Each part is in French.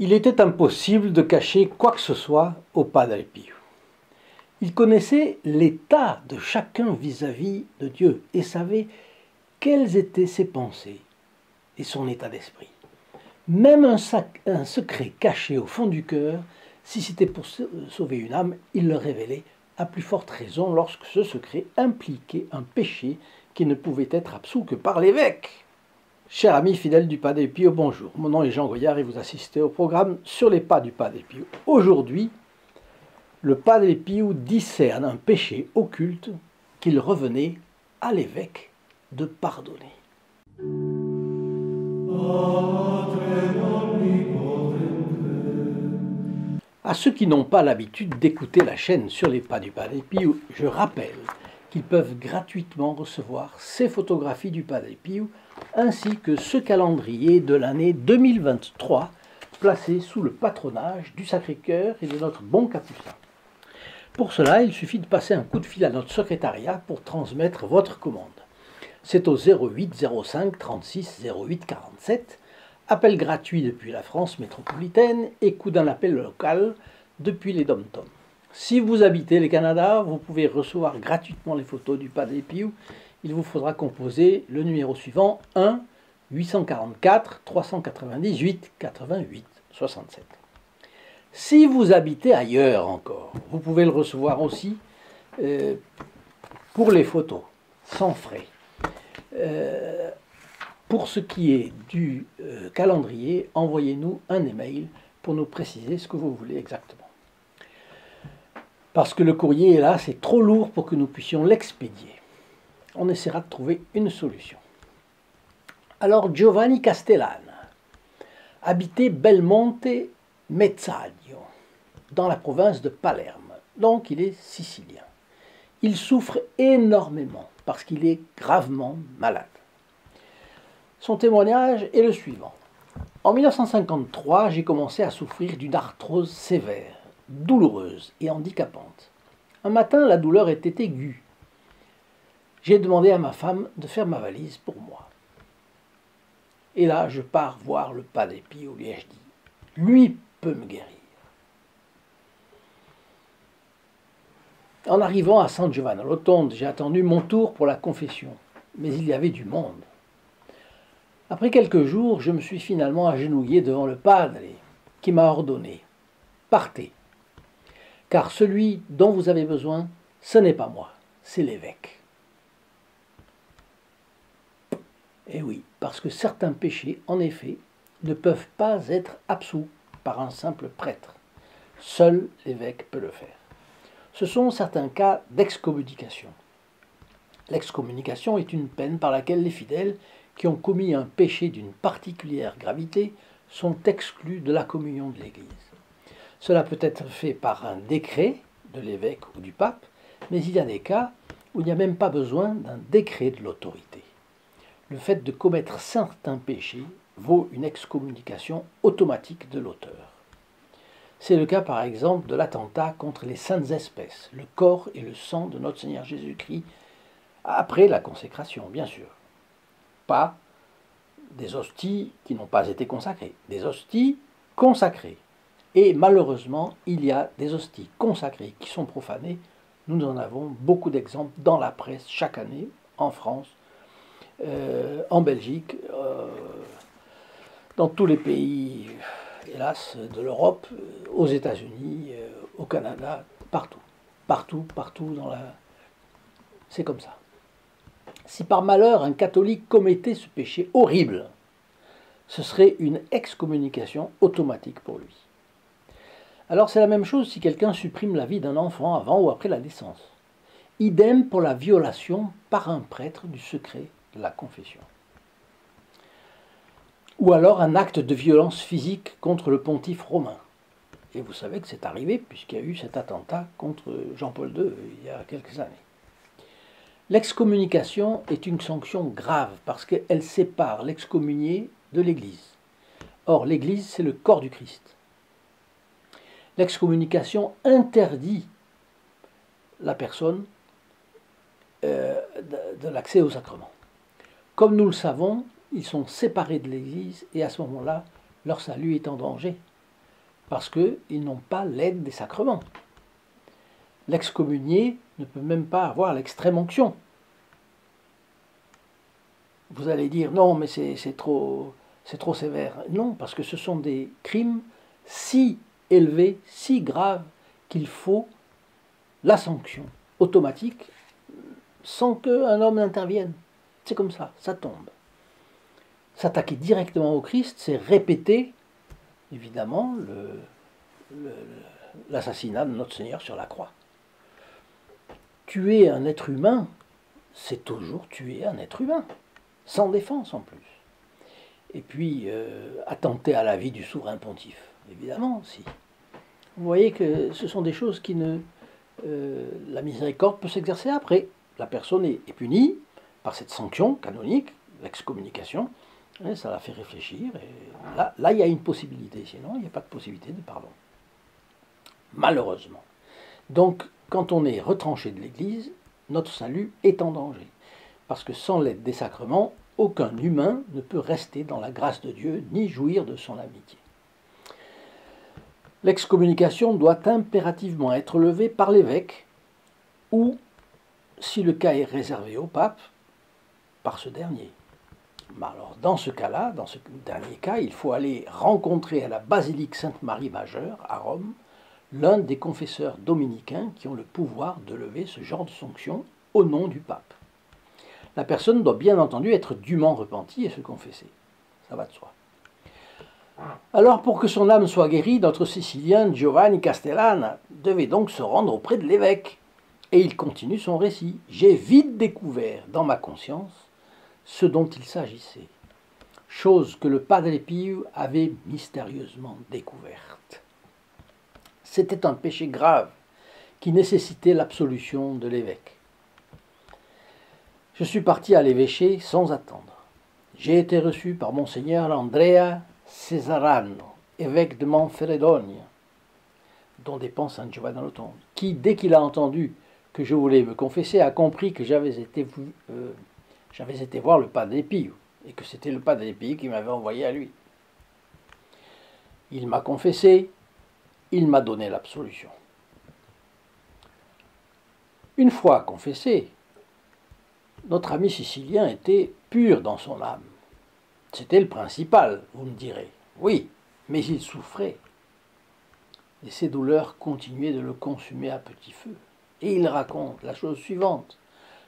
Il était impossible de cacher quoi que ce soit au Padre Pio. Il connaissait l'état de chacun vis-à-vis de Dieu et savait quelles étaient ses pensées et son état d'esprit. Même un secret caché au fond du cœur, si c'était pour sauver une âme, il le révélait à plus forte raison lorsque ce secret impliquait un péché qui ne pouvait être absous que par l'évêque. Chers amis fidèles du Padre Pio, bonjour. Mon nom est Jean Goyard et vous assistez au programme Sur les pas du Padre Pio. Aujourd'hui, le Padre Pio discerne un péché occulte qu'il revenait à l'évêque de pardonner. À ceux qui n'ont pas l'habitude d'écouter la chaîne Sur les pas du Padre Pio, je rappelle qu'ils peuvent gratuitement recevoir ces photographies du Padre Pio ainsi que ce calendrier de l'année 2023 placé sous le patronage du Sacré-Cœur et de notre bon capucin. Pour cela, il suffit de passer un coup de fil à notre secrétariat pour transmettre votre commande. C'est au 08 05 36 08 47, appel gratuit depuis la France métropolitaine et coût d'un appel local depuis les dom-toms. Si vous habitez le Canada, vous pouvez recevoir gratuitement les photos du Padre Pio. Il vous faudra composer le numéro suivant 1 844 398 88 67. Si vous habitez ailleurs encore, vous pouvez le recevoir aussi pour les photos, sans frais. Pour ce qui est du calendrier, envoyez-nous un email pour nous préciser ce que vous voulez exactement. Parce que le courrier, là, c'est trop lourd pour que nous puissions l'expédier. On essaiera de trouver une solution. Alors Giovanni Castellana habitait Belmonte Mezzaglio, dans la province de Palerme, donc il est sicilien. Il souffre énormément parce qu'il est gravement malade. Son témoignage est le suivant. En 1953, j'ai commencé à souffrir d'une arthrose sévère, douloureuse et handicapante. Un matin, la douleur était aiguë. J'ai demandé à ma femme de faire ma valise pour moi. Et là, je pars voir le Padre Pio et je dis, lui peut me guérir. En arrivant à San Giovanni Rotondo, j'ai attendu mon tour pour la confession, mais il y avait du monde. Après quelques jours, je me suis finalement agenouillé devant le Padre qui m'a ordonné « Partez, car celui dont vous avez besoin, ce n'est pas moi, c'est l'évêque. » Eh oui, parce que certains péchés, en effet, ne peuvent pas être absous par un simple prêtre. Seul l'évêque peut le faire. Ce sont certains cas d'excommunication. L'excommunication est une peine par laquelle les fidèles qui ont commis un péché d'une particulière gravité sont exclus de la communion de l'Église. Cela peut être fait par un décret de l'évêque ou du pape, mais il y a des cas où il n'y a même pas besoin d'un décret de l'autorité. Le fait de commettre certains péchés vaut une excommunication automatique de l'auteur. C'est le cas par exemple de l'attentat contre les saintes espèces, le corps et le sang de notre Seigneur Jésus-Christ, après la consécration, bien sûr. Pas des hosties qui n'ont pas été consacrées, des hosties consacrées. Et malheureusement, il y a des hosties consacrées qui sont profanées. Nous en avons beaucoup d'exemples dans la presse chaque année, en France, en Belgique, dans tous les pays, hélas, de l'Europe, aux États-Unis, au Canada, partout. Partout dans la... C'est comme ça. Si par malheur un catholique commettait ce péché horrible, ce serait une excommunication automatique pour lui. Alors c'est la même chose si quelqu'un supprime la vie d'un enfant avant ou après la naissance. Idem pour la violation par un prêtre du secret de la confession. Ou alors un acte de violence physique contre le pontife romain. Et vous savez que c'est arrivé puisqu'il y a eu cet attentat contre Jean-Paul II il y a quelques années. L'excommunication est une sanction grave parce qu'elle sépare l'excommunié de l'Église. Or, l'Église, c'est le corps du Christ. L'excommunication interdit la personne de l'accès au sacrement. Comme nous le savons, ils sont séparés de l'Église et à ce moment-là, leur salut est en danger. parce qu'ils n'ont pas l'aide des sacrements. L'excommunié ne peut même pas avoir l'extrême onction. Vous allez dire, non, mais c'est trop sévère. Non, parce que ce sont des crimes si élevés, si graves, qu'il faut la sanction automatique sans qu'un homme n'intervienne. C'est comme ça tombe. S'attaquer directement au Christ, c'est répéter, évidemment, l'assassinat de notre Seigneur sur la croix. Tuer un être humain, c'est toujours tuer un être humain, sans défense en plus. Et puis, attenter à la vie du souverain pontife, évidemment aussi. Vous voyez que ce sont des choses qui ne... la miséricorde peut s'exercer après. La personne est punie par cette sanction canonique, l'excommunication, et ça la fait réfléchir. Et là, il y a une possibilité, sinon il n'y a pas de possibilité de pardon. Malheureusement. Donc, quand on est retranché de l'Église, notre salut est en danger. Parce que sans l'aide des sacrements, aucun humain ne peut rester dans la grâce de Dieu, ni jouir de son amitié. L'excommunication doit impérativement être levée par l'évêque, ou, si le cas est réservé au pape, par ce dernier. Alors, dans ce cas-là, dans ce dernier cas, il faut aller rencontrer à la basilique Sainte-Marie Majeure, à Rome, l'un des confesseurs dominicains qui ont le pouvoir de lever ce genre de sanction au nom du pape. La personne doit bien entendu être dûment repentie et se confesser. Ça va de soi. Alors, pour que son âme soit guérie, notre Sicilien Giovanni Castellana devait donc se rendre auprès de l'évêque. Et il continue son récit. J'ai vite découvert dans ma conscience ce dont il s'agissait, chose que le Padre Pio avait mystérieusement découverte. C'était un péché grave qui nécessitait l'absolution de l'évêque. Je suis parti à l'évêché sans attendre. J'ai été reçu par Monseigneur Andrea Cesarano, évêque de Manfredonia, dont dépend San Giovanni Rotondo, qui, dès qu'il a entendu que je voulais me confesser, a compris que j'avais été voir le Padre Pio, et que c'était le Padre Pio qui m'avait envoyé à lui. Il m'a confessé, il m'a donné l'absolution. Une fois confessé, notre ami sicilien était pur dans son âme. C'était le principal, vous me direz. Oui, mais il souffrait. Et ses douleurs continuaient de le consumer à petit feu. Et il raconte la chose suivante.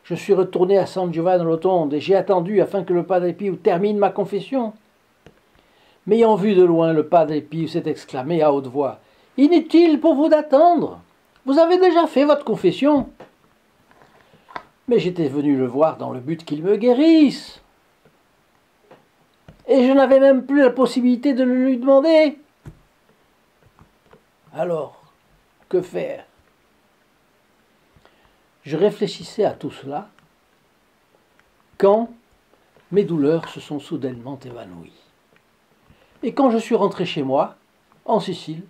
Je suis retourné à San Giovanni Rotondo et j'ai attendu afin que le Padre Pio termine ma confession. M'ayant vu de loin, le Padre Pio s'est exclamé à haute voix. « Inutile pour vous d'attendre. Vous avez déjà fait votre confession. » Mais j'étais venu le voir dans le but qu'il me guérisse. Et je n'avais même plus la possibilité de le lui demander. Alors, que faire? Je réfléchissais à tout cela quand mes douleurs se sont soudainement évanouies. Et quand je suis rentré chez moi, en Sicile,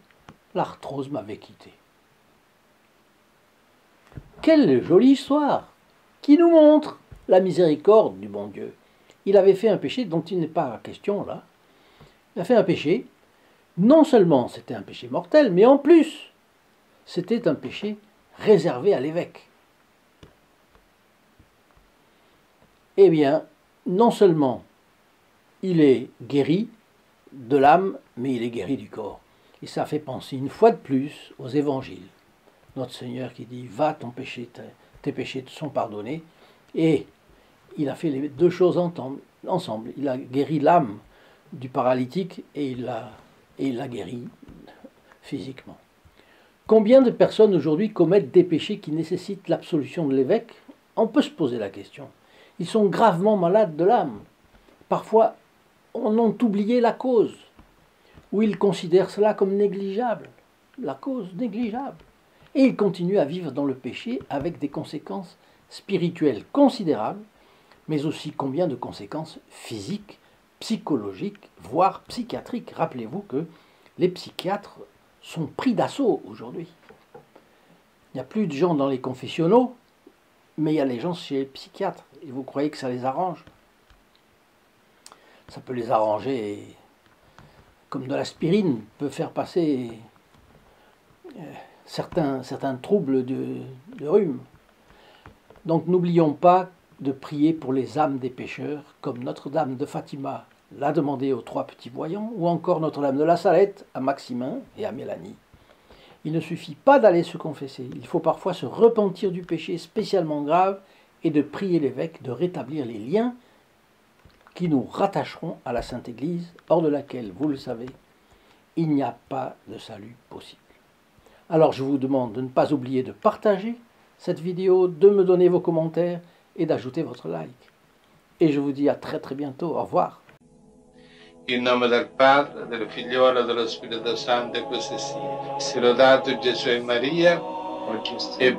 l'arthrose m'avait quitté. Quelle jolie histoire qui nous montre la miséricorde du bon Dieu. Il avait fait un péché dont il n'est pas question là. Il a fait un péché. Non seulement c'était un péché mortel, mais en plus, c'était un péché réservé à l'évêque. Eh bien, non seulement il est guéri de l'âme, mais il est guéri du corps. Et ça fait penser une fois de plus aux évangiles. Notre Seigneur qui dit « Va, tes péchés te sont pardonnés ». Et il a fait les deux choses ensemble. Il a guéri l'âme du paralytique et il l'a guéri physiquement. Combien de personnes aujourd'hui commettent des péchés qui nécessitent l'absolution de l'évêque? On peut se poser la question. Ils sont gravement malades de l'âme. Parfois, on a oublié la cause, ou ils considèrent cela comme négligeable. La cause négligeable. Et ils continuent à vivre dans le péché avec des conséquences spirituelles considérables, mais aussi combien de conséquences physiques, psychologiques, voire psychiatriques. Rappelez-vous que les psychiatres sont pris d'assaut aujourd'hui. Il n'y a plus de gens dans les confessionnaux, mais il y a les gens chez les psychiatres. Et vous croyez que ça les arrange? Ça peut les arranger comme de l'aspirine peut faire passer certains troubles de rhume. Donc n'oublions pas de prier pour les âmes des pécheurs, comme Notre-Dame de Fatima l'a demandé aux 3 petits voyants, ou encore Notre-Dame de la Salette à Maximin et à Mélanie. Il ne suffit pas d'aller se confesser, il faut parfois se repentir du péché spécialement grave et de prier l'évêque de rétablir les liens qui nous rattacheront à la Sainte Église, hors de laquelle, vous le savez, il n'y a pas de salut possible. Alors je vous demande de ne pas oublier de partager cette vidéo, de me donner vos commentaires et d'ajouter votre like. Et je vous dis à très bientôt. Au revoir. In nome del Padre, del Figliolo e dello Spirito Santo, e così sia. Sia lodato Gesù e Maria, e